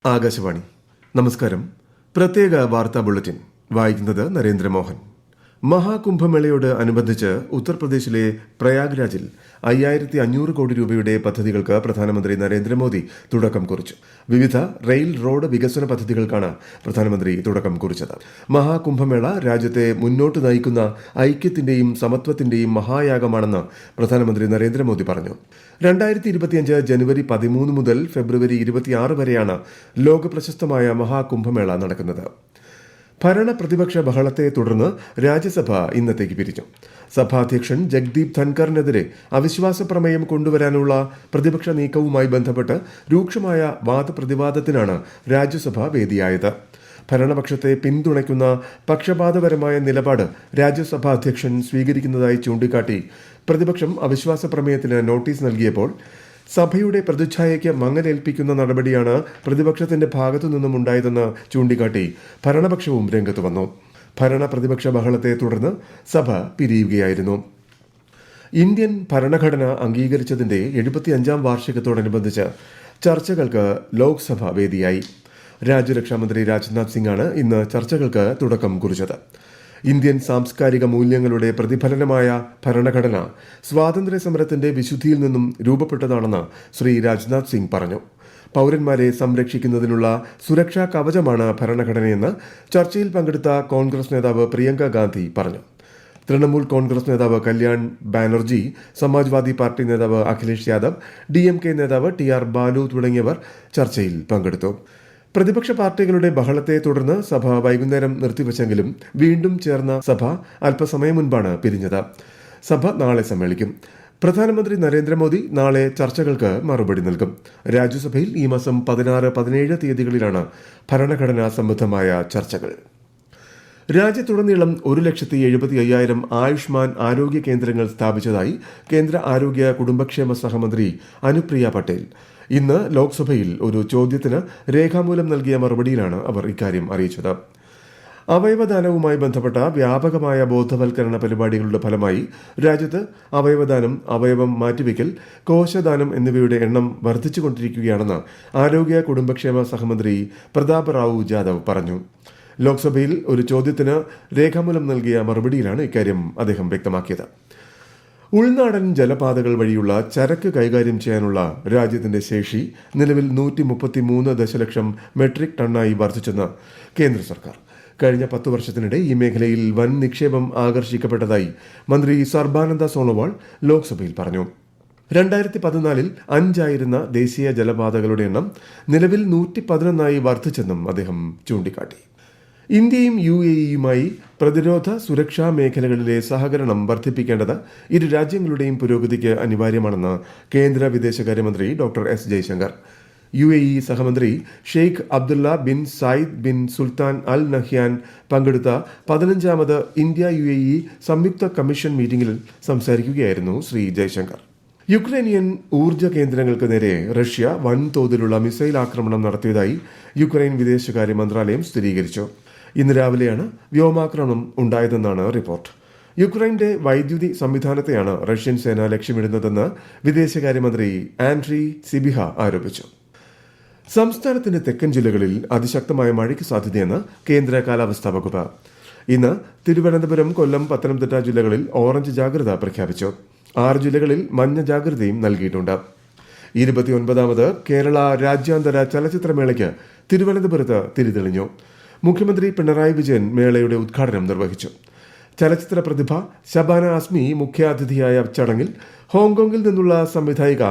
ആകാശവാണി. നമസ്കാരം. പ്രത്യേക വാർത്താ ബുള്ളറ്റിൻ വായിക്കുന്നത് നരേന്ദ്രമോഹൻ. മഹാകുംഭമേളയോട് അനുബന്ധിച്ച് ഉത്തർപ്രദേശിലെ പ്രയാഗ്രാജിൽ 5500 കോടി രൂപയുടെ പദ്ധതികൾക്ക് പ്രധാനമന്ത്രി നരേന്ദ്രമോദി തുടക്കം കുറിച്ചു. വിവിധ റെയിൽ റോഡ് വികസന പദ്ധതികൾക്കാണ് പ്രധാനമന്ത്രി തുടക്കം കുറിച്ചത്. മഹാകുംഭമേള രാജ്യത്തെ മുന്നോട്ട് നയിക്കുന്ന ഐക്യത്തിന്റെയും സമത്വത്തിന്റെയും മഹായാഗമാണെന്ന് പ്രധാനമന്ത്രി നരേന്ദ്രമോദി പറഞ്ഞു. 2025 ജനുവരി 13 മുതൽ ഫെബ്രുവരി 26 വരെയാണ് ലോകപ്രശസ്തമായ മഹാകുംഭമേള നടക്കുന്നത്. ഭരണ പ്രതിപക്ഷ ബഹളത്തെ തുടർന്ന് രാജ്യസഭ ഇന്നത്തേക്ക് പിരിഞ്ഞു. സഭാധ്യക്ഷൻ ജഗ്ദീപ് ധൻകറിനെതിരെ അവിശ്വാസ പ്രമേയം കൊണ്ടുവരാനുള്ള പ്രതിപക്ഷ നീക്കവുമായി ബന്ധപ്പെട്ട് രൂക്ഷമായ വാദപ്രതിവാദത്തിനാണ് രാജ്യസഭ വേദിയായത്. ഭരണപക്ഷത്തെ പിന്തുണയ്ക്കുന്ന പക്ഷപാതപരമായ നിലപാട് രാജ്യസഭാ അധ്യക്ഷൻ സ്വീകരിക്കുന്നതായി ചൂണ്ടിക്കാട്ടി പ്രതിപക്ഷം അവിശ്വാസ പ്രമേയത്തിന് നോട്ടീസ് നൽകിയപ്പോൾ സഭയുടെ പ്രതിച്ഛായയ്ക്ക് മങ്ങലേൽപ്പിക്കുന്ന നടപടിയാണ് പ്രതിപക്ഷത്തിന്റെ ഭാഗത്തു നിന്നും ഉണ്ടായതെന്ന് ചൂണ്ടിക്കാട്ടി ഭരണപക്ഷവും രംഗത്ത് വന്നു. ഭരണ പ്രതിപക്ഷ ബഹളത്തെ തുടർന്ന് സഭ പിരിയുകയായിരുന്നു. ഇന്ത്യൻ ഭരണഘടന അംഗീകരിച്ചതിന്റെ 75ാം വാർഷികത്തോടനുബന്ധിച്ച് ചർച്ചകൾക്ക് ലോക്സഭ വേദിയായി. രാജ്യരക്ഷാമന്ത്രി രാജ്നാഥ് സിംഗാണ് ഇന്ന് ചർച്ചകൾക്ക് തുടക്കം കുറിച്ചത്. ഇന്ത്യൻ സാംസ്കാരിക മൂല്യങ്ങളുടെ പ്രതിഫലനമായ ഭരണഘടന സ്വാതന്ത്ര്യ സമരത്തിന്റെ വിശുദ്ധിയിൽ നിന്നും രൂപപ്പെട്ടതാണെന്ന് ശ്രീ രാജ്നാഥ് സിംഗ് പറഞ്ഞു. പൌരന്മാരെ സംരക്ഷിക്കുന്നതിനുള്ള സുരക്ഷാ കവചമാണ് ഭരണഘടനയെന്ന് ചർച്ചയിൽ പങ്കെടുത്ത കോൺഗ്രസ് നേതാവ് പ്രിയങ്ക ഗാന്ധി പറഞ്ഞു. തൃണമൂൽ കോൺഗ്രസ് നേതാവ് കല്യാൺ ബാനർജി, സമാജ്വാദി പാർട്ടി നേതാവ് അഖിലേഷ് യാദവ്, DMK നേതാവ് TR ബാലു തുടങ്ങിയവർ ചർച്ചയിൽ പങ്കെടുത്തു. പ്രതിപക്ഷ പാർട്ടികളുടെ ബഹളത്തെ തുടർന്ന് സഭ വൈകുന്നേരം നിർത്തിവച്ചെങ്കിലും വീണ്ടും ചേർന്ന സഭ അല്പസമയം മുൻപാണ് പിരിഞ്ഞത്. സഭ നാളെ സമ്മേളിക്കും. പ്രധാനമന്ത്രി നരേന്ദ്രമോദി നാളെ ചർച്ചകൾക്ക് മറുപടി നൽകും. രാജ്യസഭയിൽ ഈ മാസം 16, 17 തീയതികളിലാണ് ഭരണഘടനാ സംബന്ധമായ ചർച്ചകൾ. രാജ്യത്തുടനീളം 1,70,75,000 ആയുഷ്മാൻ ആരോഗ്യ കേന്ദ്രങ്ങൾ സ്ഥാപിച്ചതായി കേന്ദ്ര ആരോഗ്യ കുടുംബക്ഷേമ സഹമന്ത്രി അനുപ്രിയ പട്ടേൽ ഇന്ന് ലോക്സഭയിൽ ഒരു ചോദ്യത്തിന് രേഖാമൂലം നൽകിയ മറുപടിയിലാണ് അവർ ഇക്കാര്യം അറിയിച്ചത്. അവയവദാനവുമായി ബന്ധപ്പെട്ട വ്യാപകമായ ബോധവൽക്കരണ പരിപാടികളുടെ ഫലമായി രാജ്യത്ത് അവയവദാനം, അവയവം മാറ്റിവെക്കൽ, കോശദാനം എന്നിവയുടെ എണ്ണം വർദ്ധിച്ചുകൊണ്ടിരിക്കുകയാണെന്ന് ആരോഗ്യ കുടുംബക്ഷേമ സഹമന്ത്രി പ്രതാപ് റാവു ജാദവ് പറഞ്ഞു. ലോക്സഭയിൽ ഒരു ചോദ്യത്തിന് രേഖാമൂലം നൽകിയ മറുപടിയിലാണ് ഇക്കാര്യം അദ്ദേഹം വ്യക്തമാക്കിയത്. ഉൾനാടൻ ജലപാതകൾ വഴിയുള്ള ചരക്ക് കൈകാര്യം ചെയ്യാനുള്ള രാജ്യത്തിന്റെ ശേഷി നിലവിൽ 133 ദശലക്ഷം മെട്രിക് ടണ്ണായി വർദ്ധിച്ചെന്ന് കേന്ദ്ര സർക്കാർ. കഴിഞ്ഞ 10 വർഷത്തിനിടെ ഈ മേഖലയിൽ വൻ നിക്ഷേപം ആകർഷിക്കപ്പെട്ടതായി മന്ത്രി സർബാനന്ദ സോണോവാൾ ലോക്സഭയിൽ പറഞ്ഞു. 2014 5 ദേശീയ ജലപാതകളുടെ എണ്ണം നിലവിൽ 111 വർദ്ധിച്ചെന്നും അദ്ദേഹം ചൂണ്ടിക്കാട്ടി. ഇന്ത്യയും UAEയുമായി പ്രതിരോധ സുരക്ഷാ മേഖലകളിലെ സഹകരണം വർദ്ധിപ്പിക്കേണ്ടത് ഇരു രാജ്യങ്ങളുടെയും പുരോഗതിക്ക് അനിവാര്യമാണെന്ന് കേന്ദ്ര വിദേശകാര്യമന്ത്രി ഡോക്ടർ S ജയശങ്കർ. UAE സഹമന്ത്രി Sheikh Abdullah bin Zayed bin Sultan Al Nahyan പങ്കെടുത്ത 15ാമത് ഇന്ത്യ UAE സംയുക്ത കമ്മീഷൻ മീറ്റിംഗിൽ സംസാരിക്കുകയായിരുന്നു ശ്രീ ജയശങ്കർ. യുക്രൈനിയൻ ഊർജ്ജ കേന്ദ്രങ്ങൾക്ക് നേരെ റഷ്യ വൻതോതിലുള്ള മിസൈൽ ആക്രമണം നടത്തിയതായി യുക്രൈൻ വിദേശകാര്യ മന്ത്രാലയം സ്ഥിരീകരിച്ചു. ഇന്ന് രാവിലെയാണ് വ്യോമാക്രമണം ഉണ്ടായതെന്നാണ് റിപ്പോർട്ട്. യുക്രൈന്റെ വൈദ്യുതി സംവിധാനത്തെയാണ് റഷ്യൻ സേന ലക്ഷ്യമിടുന്നതെന്ന് വിദേശകാര്യമന്ത്രി ആൻഡ്രി സിബിഹ ആരോപിച്ചു. സംസ്ഥാനത്തിന്റെ തെക്കൻ ജില്ലകളിൽ അതിശക്തമായ മഴയ്ക്ക് സാധ്യതയെന്ന് കേന്ദ്ര കാലാവസ്ഥാ വകുപ്പ്. ഇന്ന് തിരുവനന്തപുരം, കൊല്ലം, പത്തനംതിട്ട ജില്ലകളിൽ ഓറഞ്ച് ജാഗ്രത പ്രഖ്യാപിച്ചു. 6 ജില്ലകളിൽ മഞ്ഞ ജാഗ്രതയും നൽകിയിട്ടുണ്ട്. 29ാമത് കേരള രാജ്യാന്തര ചലച്ചിത്രമേളയ്ക്ക് തിരുവനന്തപുരത്ത് തിരിതെളിഞ്ഞു. മുഖ്യമന്ത്രി പിണറായി വിജയൻ മേളയുടെ ഉദ്ഘാടനം നിർവഹിച്ചു. ചലച്ചിത്ര പ്രതിഭ ശബാന ആസ്മി മുഖ്യാതിഥിയായ ചടങ്ങിൽ ഹോങ്കോങ്ങിൽ നിന്നുള്ള സംവിധായിക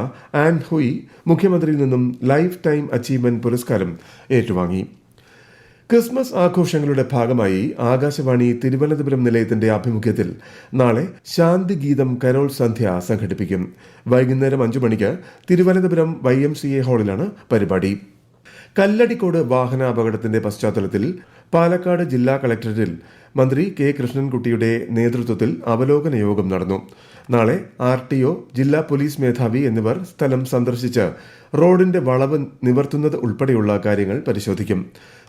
ആൻ ഹുയി മുഖ്യമന്ത്രിയിൽ നിന്നും ലൈഫ് ടൈം അച്ചീവ്മെന്റ് പുരസ്കാരം ഏറ്റുവാങ്ങി. ക്രിസ്മസ് ആഘോഷങ്ങളുടെ ഭാഗമായി ആകാശവാണി തിരുവനന്തപുരം നിലയത്തിന്റെ ആഭിമുഖ്യത്തിൽ നാളെ ശാന്തിഗീതം കരോൾ സന്ധ്യ സംഘടിപ്പിക്കും. വൈകുന്നേരം 5 മണിക്ക് തിരുവനന്തപുരം YMCA ഹാളിലാണ് പരിപാടി. കല്ലടിക്കോട് വാഹനാപകടത്തിന്റെ പശ്ചാത്തലത്തിൽ പാലക്കാട് ജില്ലാ കളക്ടറേറ്റിൽ മന്ത്രി K കൃഷ്ണൻകുട്ടിയുടെ നേതൃത്വത്തിൽ അവലോകന യോഗം നടന്നു. നാളെ RTO, ജില്ലാ പോലീസ് മേധാവി എന്നിവർ സ്ഥലം സന്ദർശിച്ച് റോഡിന്റെ വളവ് നിവർത്തുന്നത് ഉൾപ്പെടെയുള്ള കാര്യങ്ങൾ പരിശോധിക്കും.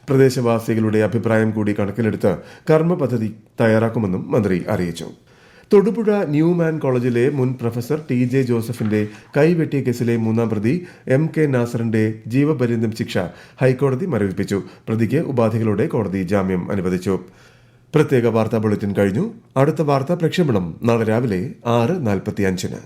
പ്രദേശവാസികളുടെ അഭിപ്രായം കൂടി കണക്കിലെടുത്ത് കർമ്മ പദ്ധതി തയ്യാറാക്കുമെന്നും മന്ത്രി അറിയിച്ചു. തൊടുപുഴ ന്യൂമാൻ കോളേജിലെ മുൻ പ്രൊഫസർ TJ ജോസഫിന്റെ കൈവെട്ടിയ കേസിലെ 3-ാം പ്രതി MK നാസറിന്റെ ജീവപര്യന്തം ശിക്ഷ ഹൈക്കോടതി മരവിപ്പിച്ചു. പ്രതിക്ക് ഉപാധികളോടെ കോടതി ജാമ്യം അനുവദിച്ചു. പ്രത്യേക വാർത്താ ബുള്ളറ്റിൻ കഴിഞ്ഞു. അടുത്ത വാർത്താ പ്രക്ഷേപണം നാളെ രാവിലെ 6:45.